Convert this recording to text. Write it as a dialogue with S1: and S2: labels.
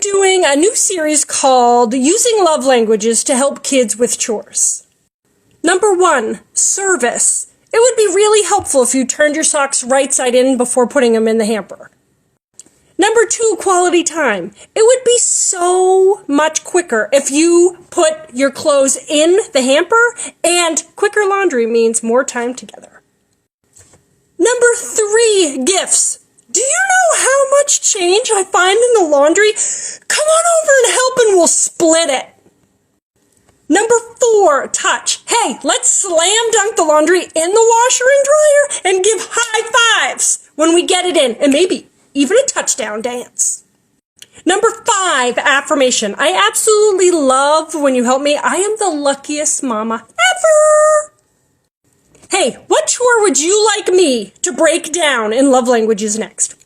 S1: doing a new series called Using Love Languages to Help Kids with Chores. Number 1, service. It would be really helpful if you turned your socks right side in before putting them in the hamper. Number 2, quality time. It would be so much quicker if you put your clothes in the hamper, and quicker laundry means more time together. Number 3, gifts. Do you know how much change I find in the laundry? Come on over and help and we'll split it. Number 4, touch. Hey, let's slam dunk the laundry in the washer and dryer and give high fives when we get it in, and maybe even a touchdown dance. Number 5, affirmation. I absolutely love when you help me. I am the luckiest mama ever. Hey, what chore would you like me to break down in love languages next?